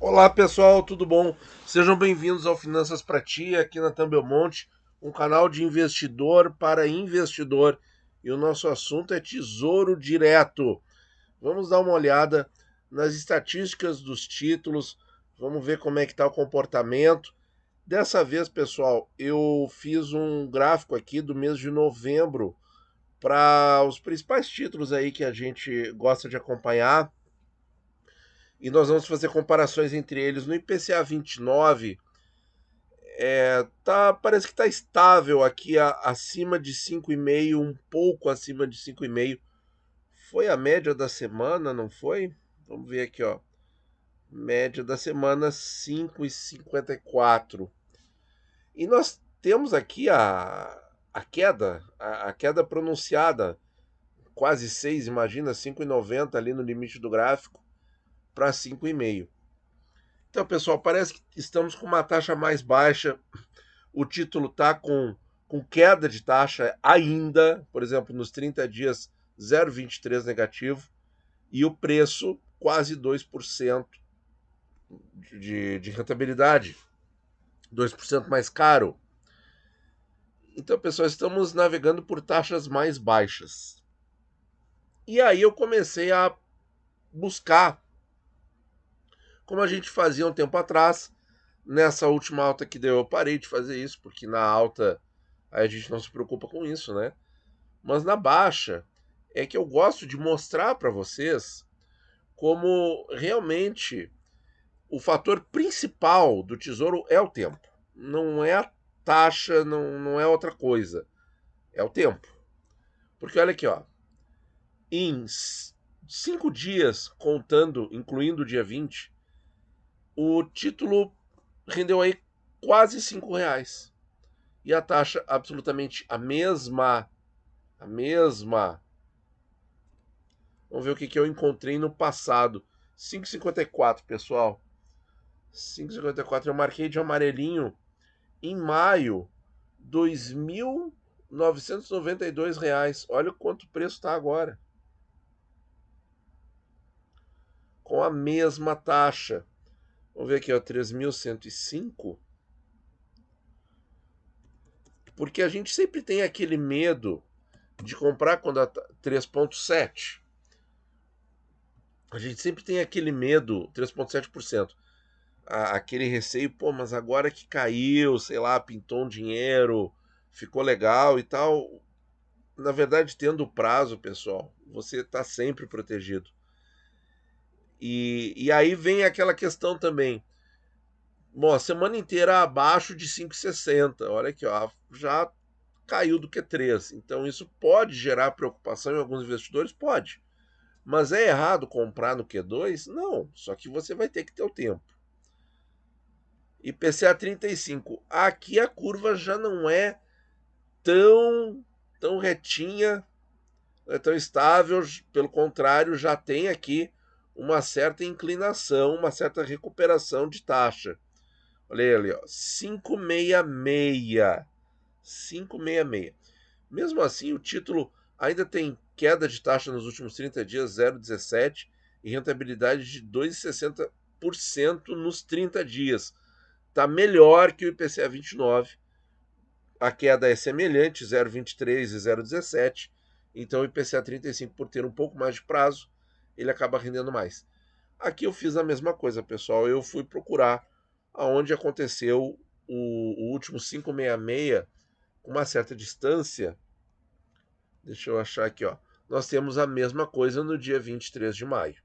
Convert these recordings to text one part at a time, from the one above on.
Olá pessoal, tudo bom? Sejam bem-vindos ao Finanças para Ti, aqui na Tambelmonte, um canal de investidor para investidor. E o nosso assunto é Tesouro Direto. Vamos dar uma olhada nas estatísticas dos títulos, vamos ver como é que está o comportamento. Dessa vez, pessoal, eu fiz um gráfico aqui do mês de novembro para os principais títulos aí que a gente gosta de acompanhar. E nós vamos fazer comparações entre eles. No IPCA 29, parece que está estável aqui acima de 5,5, um pouco acima de 5,5. Foi a média da semana, não foi? Vamos ver aqui, ó. Média da semana 5,54. E nós temos aqui a queda pronunciada, quase 6, imagina, 5,90 ali no limite do gráfico para 5,5. Então, pessoal, parece que estamos com uma taxa mais baixa. O título está com queda de taxa ainda, por exemplo, nos 30 dias 0,23 negativo, e o preço quase 2% de rentabilidade, 2% mais caro. Então, pessoal, estamos navegando por taxas mais baixas. E aí eu comecei a buscar, como a gente fazia um tempo atrás. Nessa última alta que deu, eu parei de fazer isso, porque na alta aí a gente não se preocupa com isso, né? Mas na baixa é que eu gosto de mostrar para vocês como realmente o fator principal do tesouro é o tempo. Não é a taxa, não é outra coisa. É o tempo. Porque olha aqui, ó. Em 5 dias, contando, incluindo o dia 20, o título rendeu aí quase R$ 5. E a taxa absolutamente a mesma. A mesma. Vamos ver o que eu encontrei no passado. 5,54, pessoal. 5,54. Eu marquei de amarelinho em maio. R$ 2.992. Olha quanto o preço está agora. Com a mesma taxa. Vamos ver aqui, ó, 3.105. Porque a gente sempre tem aquele medo de comprar quando a 3,7. A gente sempre tem aquele medo, 3,7%. Aquele receio, pô, mas agora que caiu, sei lá, pintou um dinheiro, ficou legal e tal. Na verdade, tendo o prazo, pessoal, você está sempre protegido. E aí vem aquela questão também. Bom, a semana inteira abaixo de 5,60. Olha aqui, ó, já caiu do Q3. Então isso pode gerar preocupação em alguns investidores? Pode. Mas é errado comprar no Q2? Não, só que você vai ter que ter o tempo. IPCA 35. Aqui a curva já não é tão retinha, não é tão estável, pelo contrário, já tem aqui uma certa inclinação, uma certa recuperação de taxa. Olha ali, ó, 566. 566. Mesmo assim, o título ainda tem queda de taxa nos últimos 30 dias, 0,17, e rentabilidade de 2,60% nos 30 dias. Está melhor que o IPCA 29. A queda é semelhante, 0,23 e 0,17. Então o IPCA 35, por ter um pouco mais de prazo, ele acaba rendendo mais. Aqui eu fiz a mesma coisa, pessoal. Eu fui procurar aonde aconteceu o último 566 com uma certa distância. Deixa eu achar aqui, ó. Nós temos a mesma coisa no dia 23 de maio.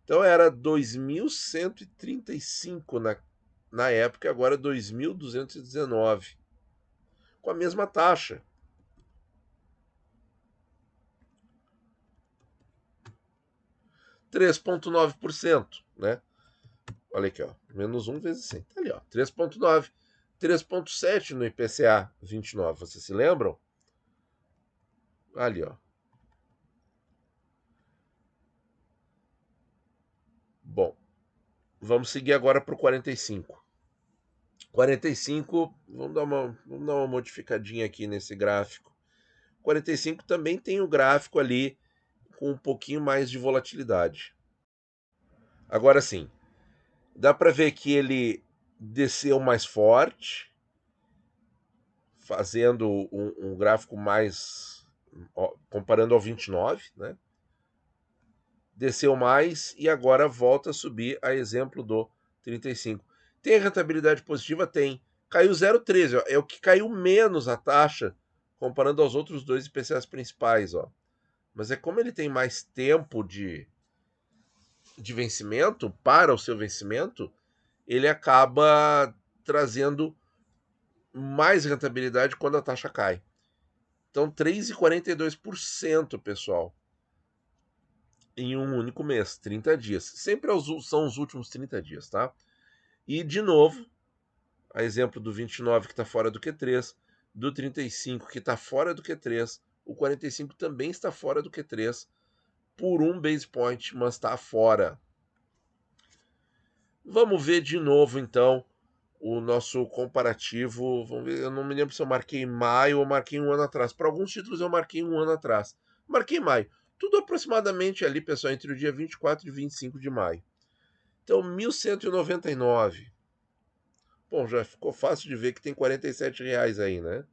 Então era 2.135 na época, agora 2.219, com a mesma taxa. 3,9%, né? Olha aqui, ó. Menos 1 vezes 100. Tá ali, ó. 3,9. 3,7 no IPCA 29. Vocês se lembram? Ali, ó. Bom, vamos seguir agora para o 45. 45, vamos dar uma modificadinha aqui nesse gráfico. 45 também tem o gráfico ali com um pouquinho mais de volatilidade. Agora sim, Dá para ver que ele desceu mais forte, fazendo um gráfico mais, comparando ao 29, né? Desceu mais e agora volta a subir, a exemplo do 35. Tem rentabilidade positiva? Tem. Caiu 0,13, é o que caiu menos a taxa, comparando aos outros dois IPCAs principais. Ó. Mas é como ele tem mais tempo de vencimento, para o seu vencimento, ele acaba trazendo mais rentabilidade quando a taxa cai. Então, 3,42%, pessoal, em um único mês, 30 dias. Sempre são os últimos 30 dias, tá? E, de novo, a exemplo do 29 que está fora do Q3, do 35 que está fora do Q3, o 45 também está fora do Q3 por um base point, mas está fora. Vamos ver de novo, então, o nosso comparativo. Vamos ver, eu não me lembro se eu marquei em maio ou marquei um ano atrás. Para alguns títulos eu marquei um ano atrás. Marquei em maio. Tudo aproximadamente ali, pessoal, entre o dia 24 e 25 de maio. Então, 1.199. Bom, já ficou fácil de ver que tem R$ 47 aí, né?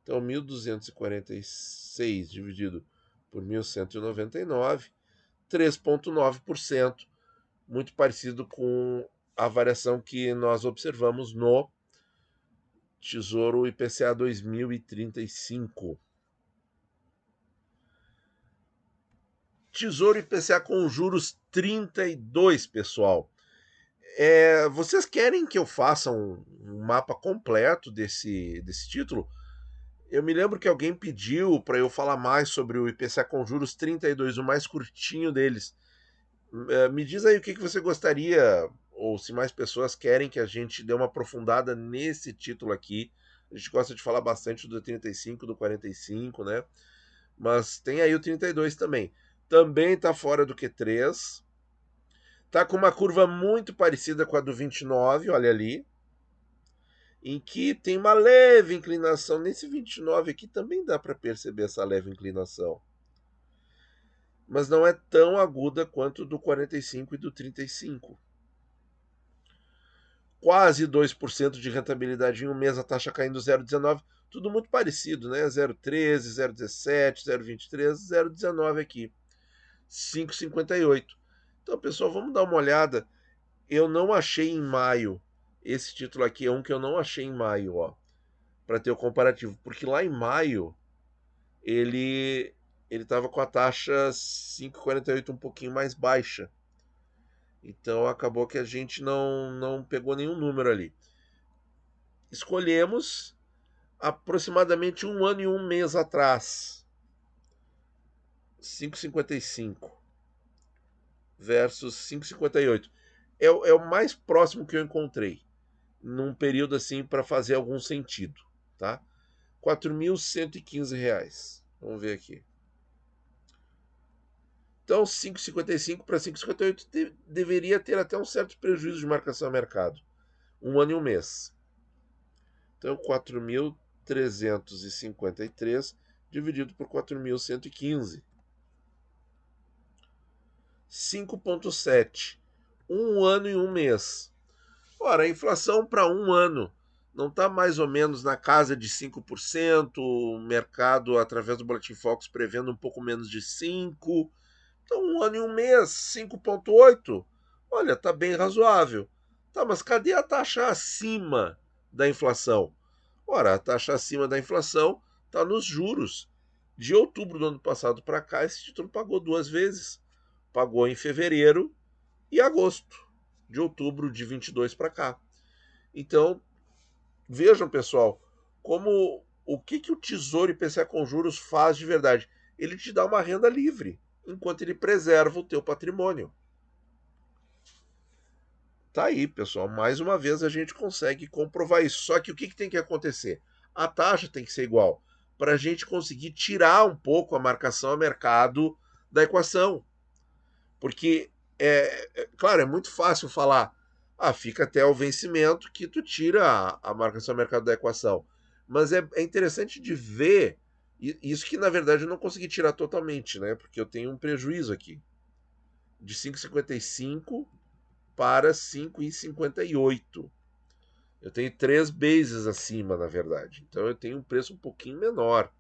Então, 1.246 dividido por 1.199, 3,9%. Muito parecido com a variação que nós observamos no Tesouro IPCA 2035. Tesouro IPCA com juros 32, pessoal. Vocês querem que eu faça um mapa completo desse título? Eu me lembro que alguém pediu para eu falar mais sobre o IPCA com juros 32, o mais curtinho deles. Me diz aí o que você gostaria, ou se mais pessoas querem que a gente dê uma aprofundada nesse título aqui. A gente gosta de falar bastante do 35, do 45, né? Mas tem aí o 32 também. Também está fora do Q3. Está com uma curva muito parecida com a do 29, olha ali. Em que tem uma leve inclinação. Nesse 29 aqui também dá para perceber essa leve inclinação. Mas não é tão aguda quanto do 45 e do 35. Quase 2% de rentabilidade em um mês, a taxa caindo 0,19. Tudo muito parecido, né? 0,13, 0,17, 0,23, 0,19 aqui. 5,58. Então, pessoal, vamos dar uma olhada. Eu não achei em maio. Esse título aqui é um que eu não achei em maio, ó, para ter o comparativo, porque lá em maio ele estava com a taxa 5,48 um pouquinho mais baixa. Então acabou que a gente não pegou nenhum número ali. Escolhemos aproximadamente um ano e um mês atrás. 5,55 versus 5,58. É o mais próximo que eu encontrei num período assim para fazer algum sentido, tá? R$ 4.115. Vamos ver aqui. Então, 5,55 para 5,58 deveria ter até um certo prejuízo de marcação a mercado. Um ano e um mês. Então, 4.353 dividido por 4.115. 5,7. Um ano e um mês. Ora, a inflação para um ano não está mais ou menos na casa de 5%, o mercado, através do Boletim Focus, prevendo um pouco menos de 5%. Então, um ano e um mês, 5,8%. Olha, está bem razoável. Tá, mas cadê a taxa acima da inflação? Ora, a taxa acima da inflação está nos juros. De outubro do ano passado para cá, esse título pagou duas vezes. Pagou em fevereiro e agosto, de outubro de 22 para cá. Então, vejam, pessoal, como o que o Tesouro IPCA com juros faz de verdade. Ele te dá uma renda livre, enquanto ele preserva o teu patrimônio. Tá aí, pessoal. Mais uma vez a gente consegue comprovar isso. Só que o que tem que acontecer? A taxa tem que ser igual para a gente conseguir tirar um pouco a marcação a mercado da equação. Porque, claro, é muito fácil falar, fica até o vencimento que tu tira a marcação a mercado da equação. Mas é interessante de ver, isso que na verdade eu não consegui tirar totalmente, né? Porque eu tenho um prejuízo aqui de 5,55 para 5,58. Eu tenho 3 bases acima, na verdade. Então eu tenho um preço um pouquinho menor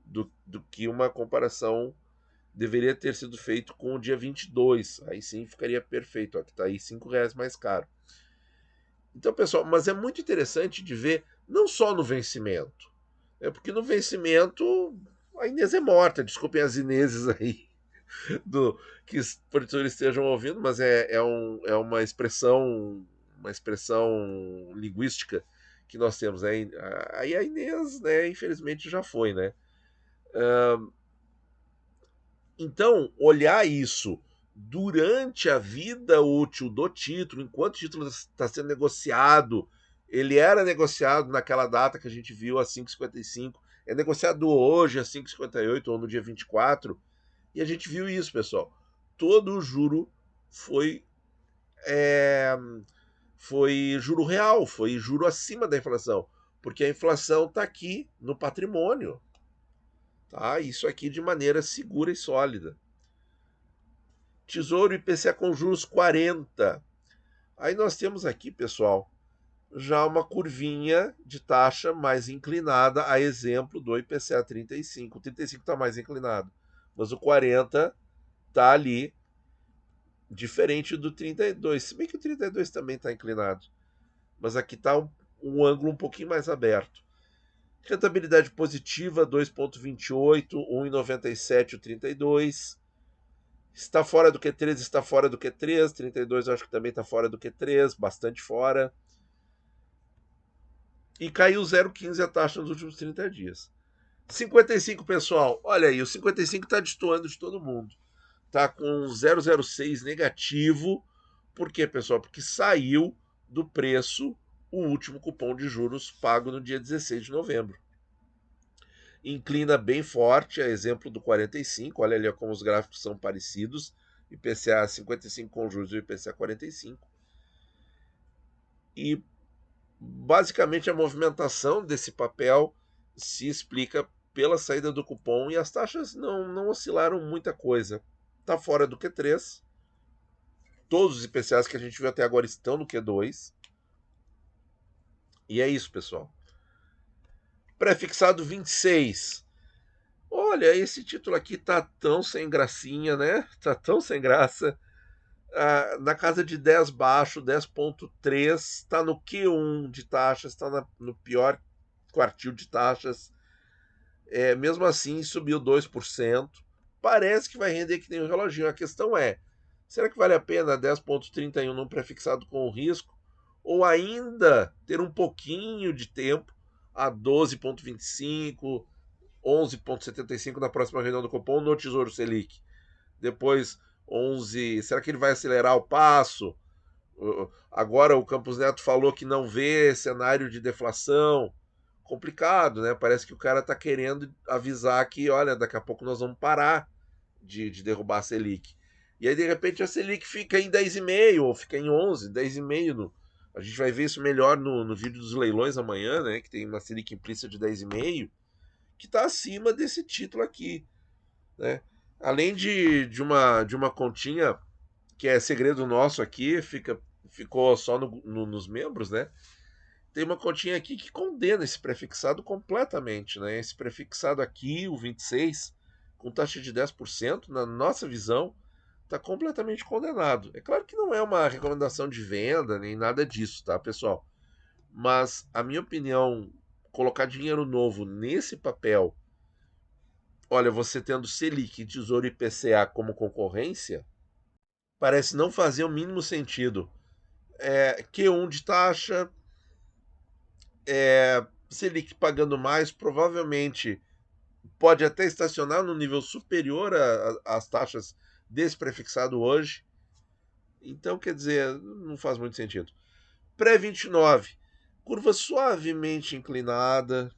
do que uma comparação deveria ter sido feito com o dia 22. Aí sim ficaria perfeito. Aqui está aí R$ 5 mais caro. Então, pessoal, mas é muito interessante de ver, não só no vencimento. Porque no vencimento a Inês é morta. Desculpem as Ineses aí que os produtores estejam ouvindo, mas é uma expressão linguística que nós temos, né? Aí a Inês, né, infelizmente já foi, né? Então, olhar isso durante a vida útil do título, enquanto o título está sendo negociado, ele era negociado naquela data que a gente viu a 5,55, é negociado hoje a 5,58 ou no dia 24, e a gente viu isso, pessoal. Todo o juro foi foi juro real, foi juro acima da inflação, porque a inflação está aqui no patrimônio, tá? Isso aqui de maneira segura e sólida. Tesouro IPCA com juros 40. Aí nós temos aqui, pessoal, já uma curvinha de taxa mais inclinada, a exemplo do IPCA 35. O 35 está mais inclinado, mas o 40 está ali, diferente do 32. Se bem que o 32 também está inclinado, mas aqui está um ângulo um pouquinho mais aberto. Rentabilidade positiva, 2,28, 1,97 o 32. Está fora do Q3, está fora do Q3. 32 eu acho que também está fora do Q3, bastante fora. E caiu 0,15 a taxa nos últimos 30 dias. 55, pessoal, olha aí, o 55 está destoando de todo mundo. Está com 0,06 negativo. Por quê, pessoal? Porque saiu do preço o último cupom de juros pago no dia 16 de novembro. Inclina bem forte, a exemplo do 45, olha ali como os gráficos são parecidos, IPCA 55 com juros e IPCA 45. E basicamente a movimentação desse papel se explica pela saída do cupom e as taxas não oscilaram muita coisa. Está fora do Q3, todos os IPCAs que a gente viu até agora estão no Q2. E é isso, pessoal. Prefixado 26. Olha, esse título aqui tá tão sem gracinha, né? Tá tão sem graça. Na casa de 10 baixo, 10,3, está no Q1 de taxas, está no pior quartil de taxas. Mesmo assim, subiu 2%. Parece que vai render que nem um reloginho. A questão é, será que vale a pena 10,31 num prefixado com risco? Ou ainda ter um pouquinho de tempo a 12,25, 11,75 na próxima reunião do Copom no Tesouro Selic? Depois 11. Será que ele vai acelerar o passo? Agora o Campos Neto falou que não vê cenário de deflação. Complicado, né? Parece que o cara está querendo avisar que, olha, daqui a pouco nós vamos parar de derrubar a Selic. E aí, de repente, a Selic fica em 10,5 ou fica em 11, 10,5. A gente vai ver isso melhor no vídeo dos leilões amanhã, né? Que tem uma Selic implícita de 10,5, que está acima desse título aqui, né? Além de uma continha que é segredo nosso aqui, ficou só nos membros, né? Tem uma continha aqui que condena esse prefixado completamente, né? Esse prefixado aqui, o 26, com taxa de 10%, na nossa visão, está completamente condenado. É claro que não é uma recomendação de venda, nem nada disso, tá, pessoal? Mas, a minha opinião, colocar dinheiro novo nesse papel, olha, você tendo Selic, Tesouro IPCA como concorrência, parece não fazer o mínimo sentido. Q1 de taxa, Selic pagando mais, provavelmente pode até estacionar no nível superior às taxas desse prefixado hoje. Então, quer dizer, não faz muito sentido. Pré-29, curva suavemente inclinada.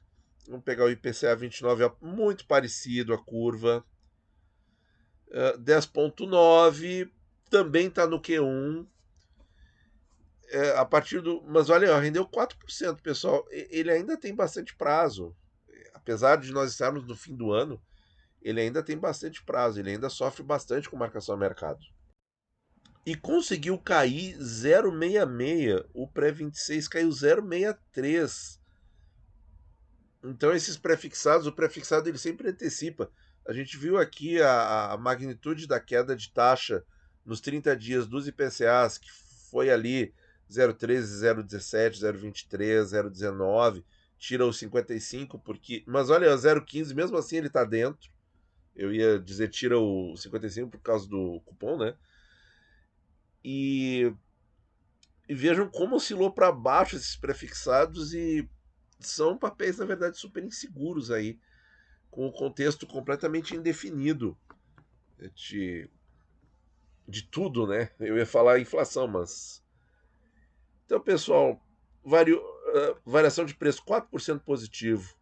Vamos pegar o IPCA 29, é muito parecido a curva. 10,9, também está no Q1. A partir do. Mas olha, rendeu 4%, pessoal. Ele ainda tem bastante prazo. Apesar de nós estarmos no fim do ano, ele ainda tem bastante prazo. Ele ainda sofre bastante com marcação a mercado. e conseguiu cair 0,66. O pré-26 caiu 0,63. Então esses prefixados, o prefixado ele sempre antecipa. A gente viu aqui a magnitude da queda de taxa nos 30 dias dos IPCAs, que foi ali 0,13, 0,17, 0,23, 0,19, tira os 55, porque. Mas olha, 0,15, mesmo assim ele está dentro. Eu ia dizer tira o 55 por causa do cupom, né? E vejam como oscilou para baixo esses prefixados e são papéis, na verdade, super inseguros aí, com o contexto completamente indefinido de, de tudo, né? Eu ia falar inflação, mas. Então, pessoal, variação de preço 4% positivo.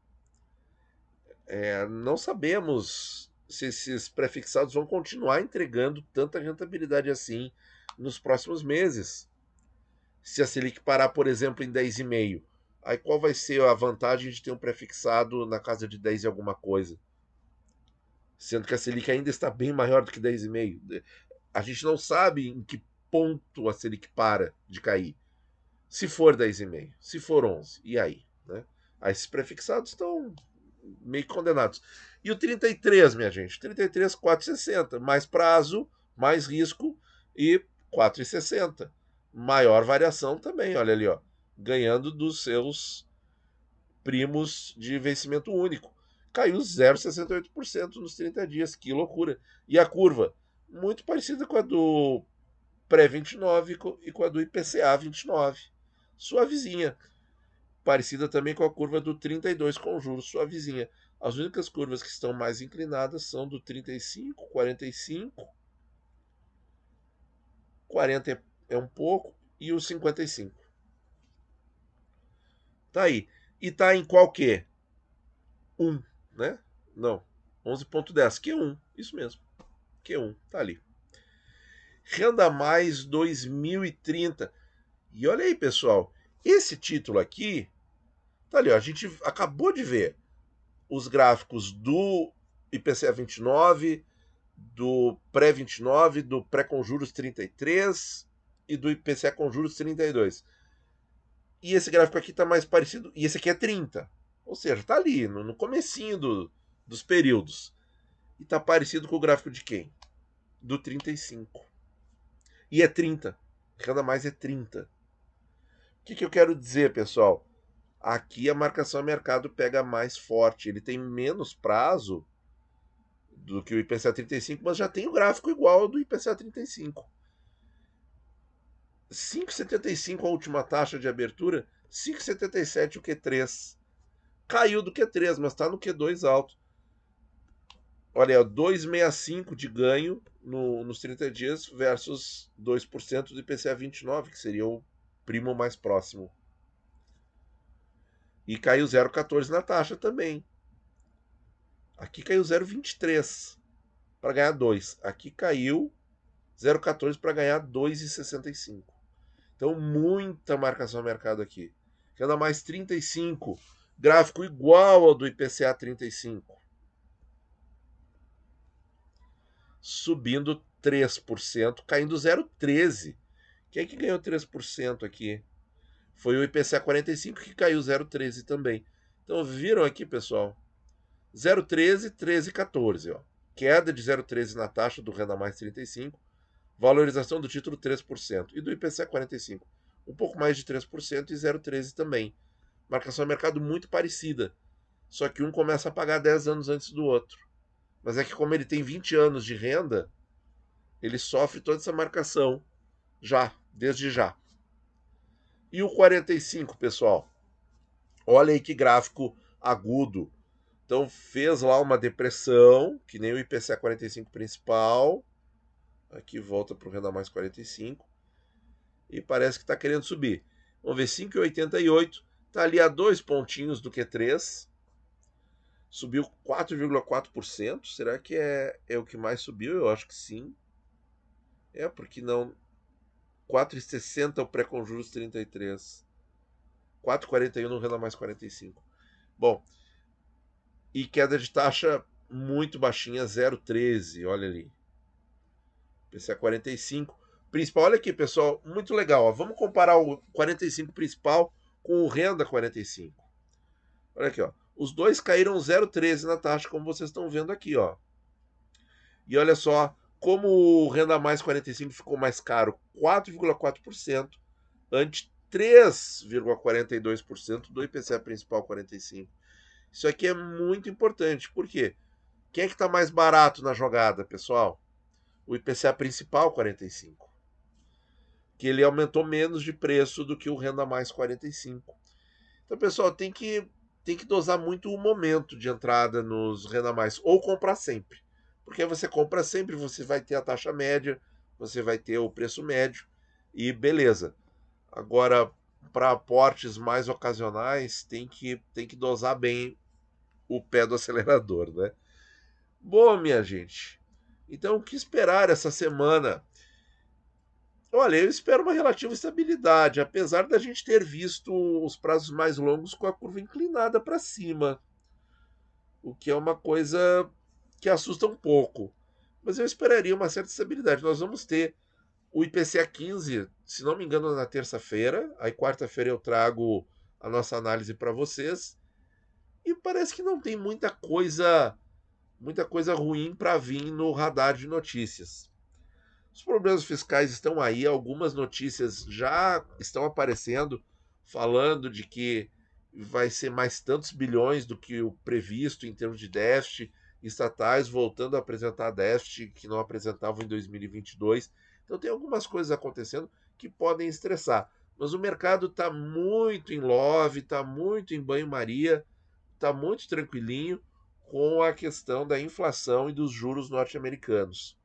Não sabemos se esses prefixados vão continuar entregando tanta rentabilidade assim nos próximos meses. Se a Selic parar, por exemplo, em 10,5, aí qual vai ser a vantagem de ter um prefixado na casa de 10 e alguma coisa? Sendo que a Selic ainda está bem maior do que 10,5. A gente não sabe em que ponto a Selic para de cair. Se for 10,5, se for 11, e aí? Né? Aí esses prefixados estão meio condenados. E o 33, minha gente, 33, 4,60. Mais prazo, mais risco e 4,60. Maior variação também, olha ali, ó, ganhando dos seus primos de vencimento único. Caiu 0,68% nos 30 dias, que loucura. E a curva, muito parecida com a do pré-29 e com a do IPCA 29. Suavezinha. Parecida também com a curva do 32 com juros, suavezinha. As únicas curvas que estão mais inclinadas são do 35, 45, 40 é um pouco, e o 55. Tá aí. E tá em qual que? 1, né? Não. 11,10. Q1. Isso mesmo. Q1. Tá ali. Renda Mais 2030. E olha aí, pessoal. Esse título aqui. Tá ali, ó. A gente acabou de ver os gráficos do IPCA 29, do pré-29, do pré-com juros 33 e do IPCA com juros 32. E esse gráfico aqui está mais parecido. E esse aqui é 30. Ou seja, está ali, no comecinho dos períodos. E está parecido com o gráfico de quem? Do 35. E é 30. Renda Mais é 30. O que eu quero dizer, pessoal? Aqui a marcação a mercado pega mais forte. Ele tem menos prazo do que o IPCA 35, mas já tem o gráfico igual ao do IPCA 35. 5,75 a última taxa de abertura, 5,77 o Q3. Caiu do Q3, mas está no Q2 alto. Olha, 2,65 de ganho nos 30 dias versus 2% do IPCA 29, que seria o primo mais próximo. E caiu 0,14 na taxa também. Aqui caiu 0,23 para ganhar 2. Aqui caiu 0,14 para ganhar 2,65. Então, muita marcação no mercado aqui. Renda Mais 35. Gráfico igual ao do IPCA 35. Subindo 3%, caindo 0,13%. Quem é que ganhou 3% aqui? Foi o IPCA 45 que caiu 0,13 também. Então, viram aqui, pessoal? 0,13, 13, 14. Ó. Queda de 0,13 na taxa do Renda Mais 35. Valorização do título 3%. E do IPCA 45. Um pouco mais de 3% e 0,13 também. Marcação a mercado muito parecida. Só que um começa a pagar 10 anos antes do outro. Mas é que como ele tem 20 anos de renda, ele sofre toda essa marcação já, desde já. E o 45, pessoal? Olha aí que gráfico agudo. Então fez lá uma depressão, que nem o IPCA 45 principal. Aqui volta para o Renda Mais 45. E parece que está querendo subir. Vamos ver, 5,88. Está ali a 2 pontinhos do Q3. Subiu 4,4%. Será que é o que mais subiu? Eu acho que sim. Porque não. 4,60 o pré-com juros 33. 4,41 no Renda Mais 45. Bom, e queda de taxa muito baixinha, 0,13. Olha ali. IPCA 45. principal. Olha aqui, pessoal, muito legal. Ó. Vamos comparar o 45 principal com o renda 45. Olha aqui, ó. Os dois caíram 0,13 na taxa, como vocês estão vendo aqui, ó. E olha só como o renda mais 45 ficou mais caro, 4,4%, ante 3,42% do IPCA principal 45. Isso aqui é muito importante. Por quê? Quem é que está mais barato na jogada, pessoal? O IPCA principal 45. Que ele aumentou menos de preço do que o renda mais 45. Então, pessoal, tem que dosar muito o momento de entrada nos renda mais ou comprar sempre. Porque você compra sempre, você vai ter a taxa média, você vai ter o preço médio e beleza. Agora, para aportes mais ocasionais, tem que dosar bem o pé do acelerador, né? Bom, minha gente. Então, o que esperar essa semana? Olha, eu espero uma relativa estabilidade, apesar da gente ter visto os prazos mais longos com a curva inclinada para cima, o que é uma coisa que assusta um pouco. Mas eu esperaria uma certa estabilidade. Nós vamos ter o IPCA 15, se não me engano, na terça-feira. Aí quarta-feira eu trago a nossa análise para vocês. E parece que não tem muita coisa ruim para vir no radar de notícias. Os problemas fiscais estão aí, algumas notícias já estão aparecendo falando de que vai ser mais tantos bilhões do que o previsto em termos de déficit, estatais voltando a apresentar déficit que não apresentavam em 2022. Então tem algumas coisas acontecendo que podem estressar, mas o mercado está muito em love, está muito em banho-maria, está muito tranquilinho com a questão da inflação e dos juros norte-americanos.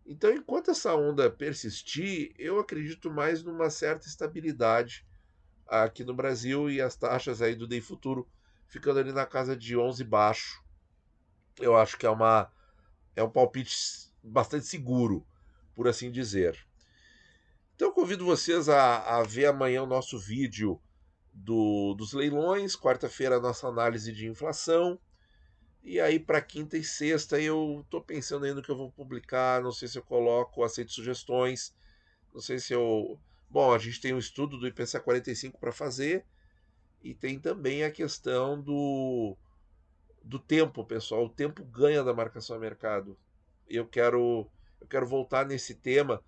Então, enquanto essa onda persistir, eu acredito mais numa certa estabilidade aqui no Brasil e as taxas aí do DEI futuro ficando ali na casa de 11 baixo. Eu acho que é um palpite bastante seguro, por assim dizer. Então, eu convido vocês a ver amanhã o nosso vídeo dos leilões, quarta-feira a nossa análise de inflação. E aí, para quinta e sexta, eu estou pensando ainda no que eu vou publicar. Não sei se eu coloco, aceito sugestões. Não sei se eu. Bom, a gente tem um estudo do IPCA 45 para fazer. E tem também a questão do tempo, pessoal. O tempo ganha da marcação a mercado. Eu quero voltar nesse tema,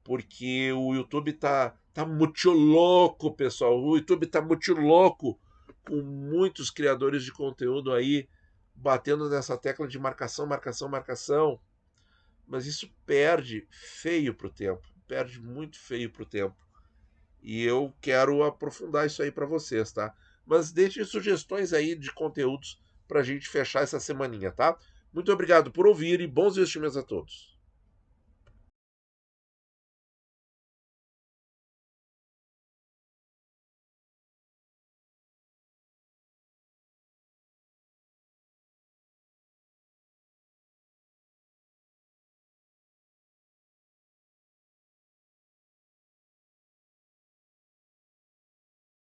porque o YouTube tá muito louco, pessoal. O YouTube tá muito louco, com muitos criadores de conteúdo aí batendo nessa tecla de marcação, marcação, marcação. Mas isso perde feio pro tempo, perde muito feio pro tempo. E eu quero aprofundar isso aí para vocês, tá? Mas deixem sugestões aí de conteúdos para a gente fechar essa semaninha, tá? Muito obrigado por ouvir e bons investimentos a todos.